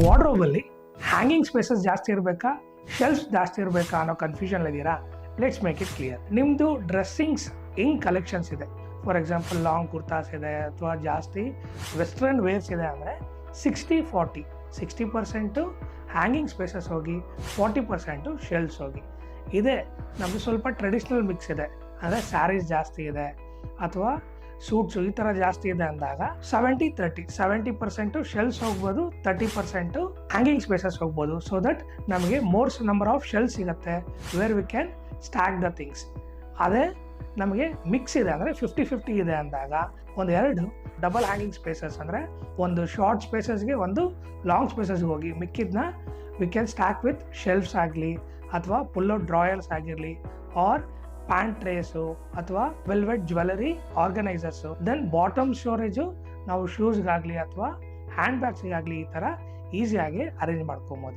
ವಾರ್ಡ್ರೋಬಲ್ಲಿ hanging spaces ಜಾಸ್ತಿ ಇರಬೇಕಾ, shelves ಜಾಸ್ತಿ ಇರಬೇಕಾ ಅನ್ನೋ ಕನ್ಫ್ಯೂಷನ್ ಇದ್ದೀರಾ? Let's make it clear. ನಿಮ್ಮದು ಡ್ರೆಸ್ಸಿಂಗ್ಸ್ ಹೆಂಗ್ ಕಲೆಕ್ಷನ್ಸ್ ಇದೆ, ಫಾರ್ ಎಕ್ಸಾಂಪಲ್ ಲಾಂಗ್ ಕುರ್ತಾಸ್ ಇದೆ ಅಥವಾ ಜಾಸ್ತಿ ವೆಸ್ಟರ್ನ್ ವೇರ್ಸ್ ಇದೆ ಅಂದರೆ 60-40, 60% ಹ್ಯಾಂಗಿಂಗ್ ಸ್ಪೇಸಸ್ ಹೋಗಿ 40% ಶೆಲ್ಫ್ಸ್ ಹೋಗಿ. ಇದೇ ನಮ್ಮದು ಸ್ವಲ್ಪ ಟ್ರೆಡಿಷ್ನಲ್ ಮಿಕ್ಸ್ ಇದೆ, ಅಂದರೆ ಸ್ಯಾರೀಸ್ ಜಾಸ್ತಿ ಇದೆ ಅಥವಾ ಸೂಟ್ಸು ಈ ಥರ ಜಾಸ್ತಿ ಇದೆ ಅಂದಾಗ 70-30, 70% ಶೆಲ್ಫ್ಸ್ ಹೋಗ್ಬೋದು, 30% ಹ್ಯಾಂಗಿಂಗ್ ಸ್ಪೇಸಸ್ ಹೋಗ್ಬೋದು. ಸೊ ದಟ್ ನಮಗೆ ಮೋರ್ಸ್ ನಂಬರ್ ಆಫ್ ಶೆಲ್ಫ್ ಸಿಗುತ್ತೆ where we can stack the things. ಅದೇ ನಮಗೆ ಮಿಕ್ಸ್ ಇದೆ ಅಂದರೆ 50-50 ಇದೆ ಅಂದಾಗ ಒಂದೆರಡು ಡಬಲ್ ಹ್ಯಾಂಗಿಂಗ್ ಸ್ಪೇಸಸ್, ಅಂದರೆ ಒಂದು ಶಾರ್ಟ್ ಸ್ಪೇಸಸ್ಗೆ ಒಂದು ಲಾಂಗ್ ಸ್ಪೇಸಸ್ಗೆ ಹೋಗಿ ಮಿಕ್ಕಿದ್ನ we can stack with shelves ಆಗಲಿ ಅಥವಾ ಪುಲ್ಔಟ್ ಡ್ರಾಯರ್ಸ್ ಆಗಿರಲಿ ಆರ್ ಪ್ಯಾಂಟ್ ಟ್ರೇಸು ಅಥವಾ velvet jewellery organisers. Then bottom storage ನಾವು ಶೂಸ್ಗಾಗಲಿ ಅಥವಾ ಹ್ಯಾಂಡ್ ಬ್ಯಾಗ್ಸಿಗಾಗಲಿ ಈ ಥರ ಈಸಿಯಾಗಿ ಅರೇಂಜ್ ಮಾಡ್ಕೊಬೋದು.